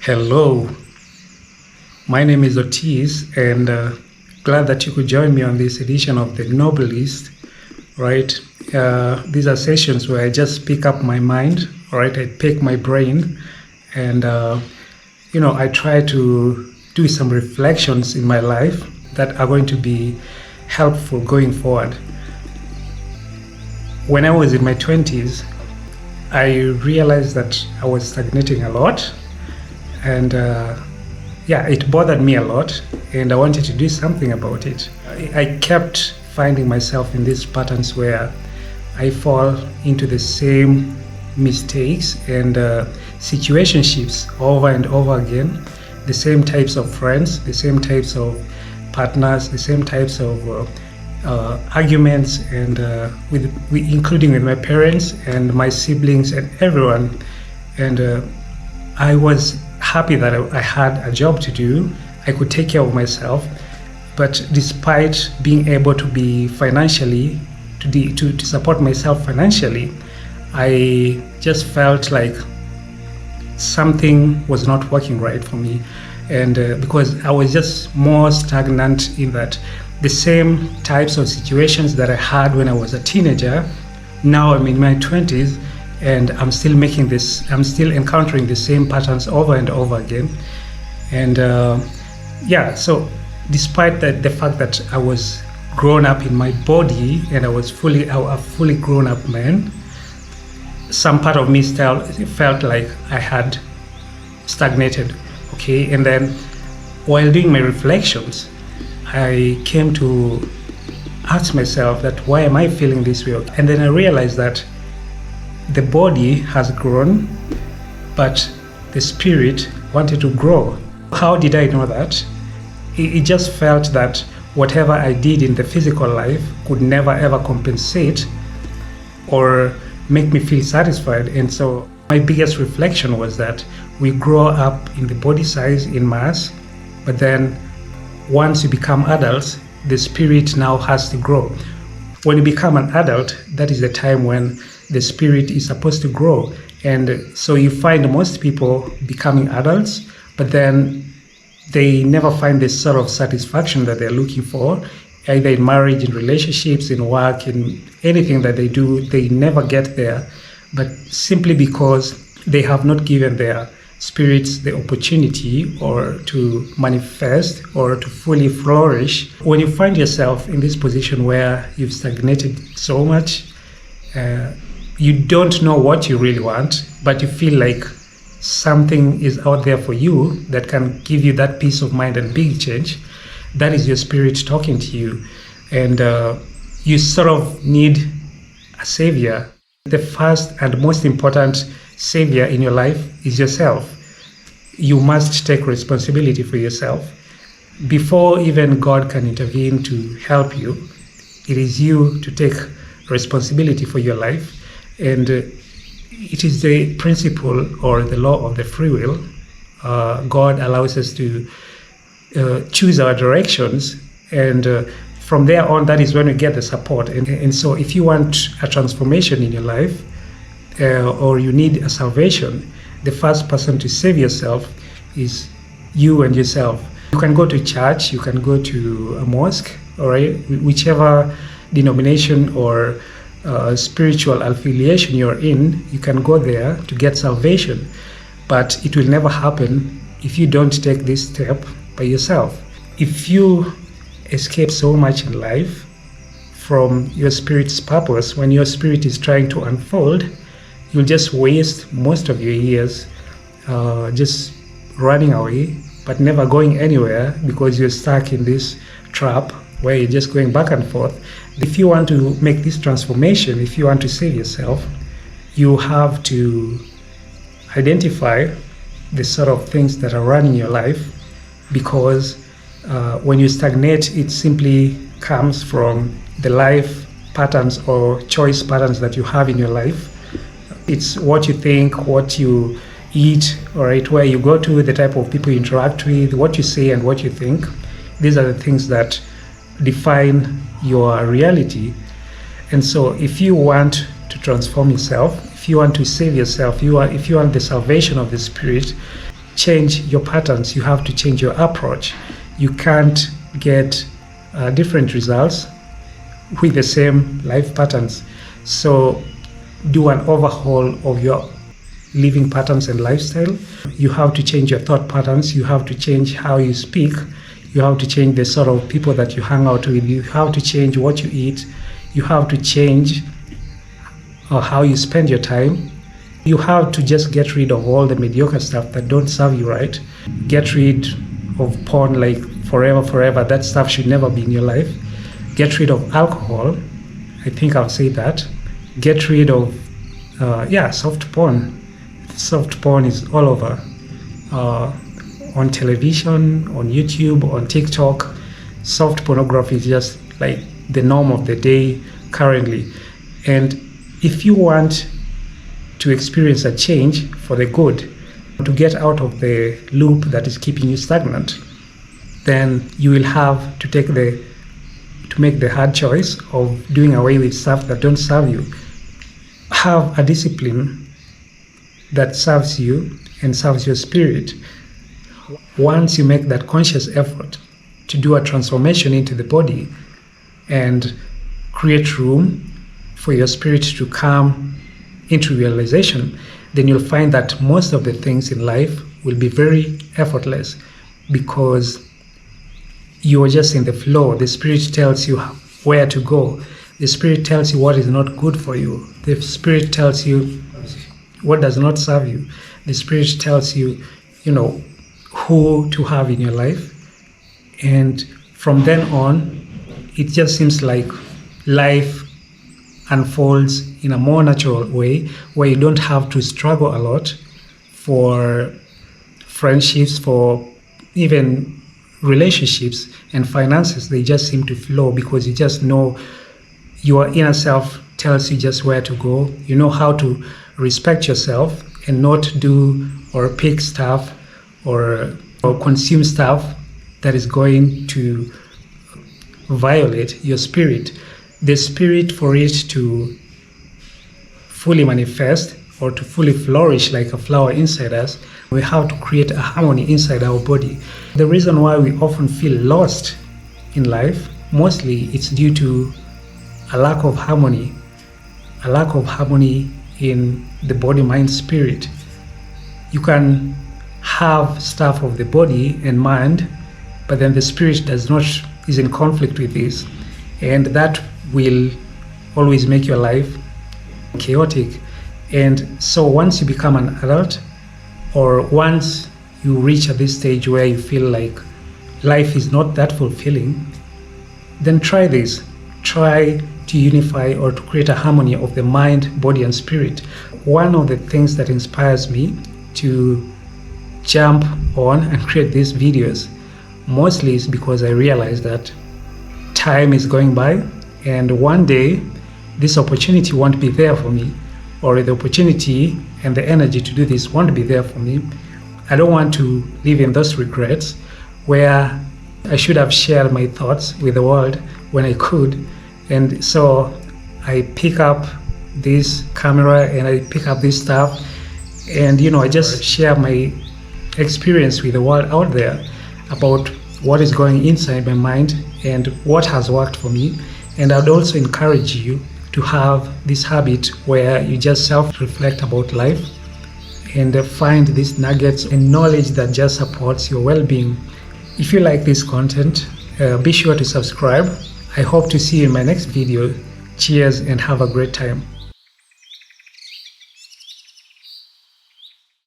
Hello, my name is Otis, and glad that you could join me on this edition of the Novelist. Right, these are sessions where I just pick up my mind. Right, I pick my brain, and I try to do some reflections in my life that are going to be helpful going forward. When I was in my 20s, I realized that I was stagnating a lot, and it bothered me a lot, and I wanted to do something about it. I kept finding myself in these patterns where I fall into the same mistakes and situationships over and over again, the same types of friends, the same types of partners, the same types of arguments, and including with my parents and my siblings and everyone. And I was happy that I had a job to do. I could take care of myself, but despite being able to be financially to support myself financially, I just felt like something was not working right for me, and because I was just more stagnant in that the same types of situations that I had when I was a teenager, now I'm in my 20s, and I'm still encountering the same patterns over and over again. And so despite the fact that I was grown up in my body and I was a fully grown up man, some part of me still felt like I had stagnated. Okay, and then while doing my reflections, I came to ask myself that why am I feeling this way? And then I realized that the body has grown, but the spirit wanted to grow. How did I know that? It just felt that whatever I did in the physical life could never ever compensate or make me feel satisfied. And so my biggest reflection was that we grow up in the body size, in mass, but then once you become adults, the spirit now has to grow. When you become an adult, that is the time when the spirit is supposed to grow. And so you find most people becoming adults, but then they never find this sort of satisfaction that they're looking for, either in marriage, in relationships, in work, in anything that they do. They never get there, but simply because they have not given their spirits the opportunity or to manifest or to fully flourish. When you find yourself in this position where you've stagnated so much, you don't know what you really want, but you feel like something is out there for you that can give you that peace of mind and big change. That is your spirit talking to you, and you sort of need a savior. The first and most important savior in your life is yourself. You must take responsibility for yourself. Before even God can intervene to help you, it is you to take responsibility for your life. And it is the principle or the law of the free will. God allows us to choose our directions, and from there on, that is when we get the support. And so if you want a transformation in your life, or you need a salvation, the first person to save yourself is you and yourself. You can go to church, you can go to a mosque, all right, whichever denomination or spiritual affiliation you're in, you can go there to get salvation, but it will never happen if you don't take this step by yourself. If you escape so much in life from your spirit's purpose, when your spirit is trying to unfold, you'll just waste most of your years just running away, but never going anywhere because you're stuck in this trap where you're just going back and forth. If you want to make this transformation, if you want to save yourself, you have to identify the sort of things that are running your life, because when you stagnate, it simply comes from the life patterns or choice patterns that you have in your life. It's what you think, what you eat, all right, where you go to, the type of people you interact with, what you say and what you think. These are the things that define your reality. And so if you want to transform yourself, if you want to save yourself, if you want the salvation of the spirit, change your patterns, you have to change your approach. You can't get different results with the same life patterns. So do an overhaul of your living patterns and lifestyle. You have to change your thought patterns. You have to change how you speak. You have to change the sort of people that you hang out with. You have to change what you eat. You have to change how you spend your time. You have to just get rid of all the mediocre stuff that don't serve you right. Get rid of porn like forever. That stuff should never be in your life. Get rid of alcohol. I think I'll say that. Get rid of, soft porn. Soft porn is all over. On television, on YouTube, on TikTok. Soft pornography is just like the norm of the day currently. And if you want to experience a change for the good, to get out of the loop that is keeping you stagnant, then you will have to make the hard choice of doing away with stuff that don't serve you. Have a discipline that serves you and serves your spirit. Once you make that conscious effort to do a transformation into the body and create room for your spirit to come into realization, then you'll find that most of the things in life will be very effortless because you are just in the flow. The spirit tells you where to go. The spirit tells you what is not good for you. The spirit tells you what does not serve you. The spirit tells you, who to have in your life. And from then on, it just seems like life unfolds in a more natural way where you don't have to struggle a lot for friendships, for even relationships and finances. They just seem to flow because you just know your inner self tells you just where to go. You know how to respect yourself and not do or pick stuff or consume stuff that is going to violate your spirit. The spirit, for it to fully manifest or to fully flourish like a flower inside us, we have to create a harmony inside our body. The reason why we often feel lost in life, mostly it's due to a lack of harmony in the body, mind, spirit. You can have stuff of the body and mind, but then the spirit is in conflict with this, and that will always make your life chaotic. And so once you become an adult, or once you reach at this stage where you feel like life is not that fulfilling, then try this. Try to unify or to create a harmony of the mind, body, and spirit. One of the things that inspires me to jump on and create these videos mostly is because I realize that time is going by, and one day this opportunity won't be there for me, or the opportunity and the energy to do this won't be there for me. I don't want to live in those regrets where I should have shared my thoughts with the world when I could. And so I pick up this camera and I pick up this stuff, and I just share my experience with the world out there about what is going inside my mind and what has worked for me. And I'd also encourage you to have this habit where you just self-reflect about life and find these nuggets and knowledge that just supports your well-being. If you like this content, be sure to subscribe. I hope to see you in my next video. Cheers and have a great time.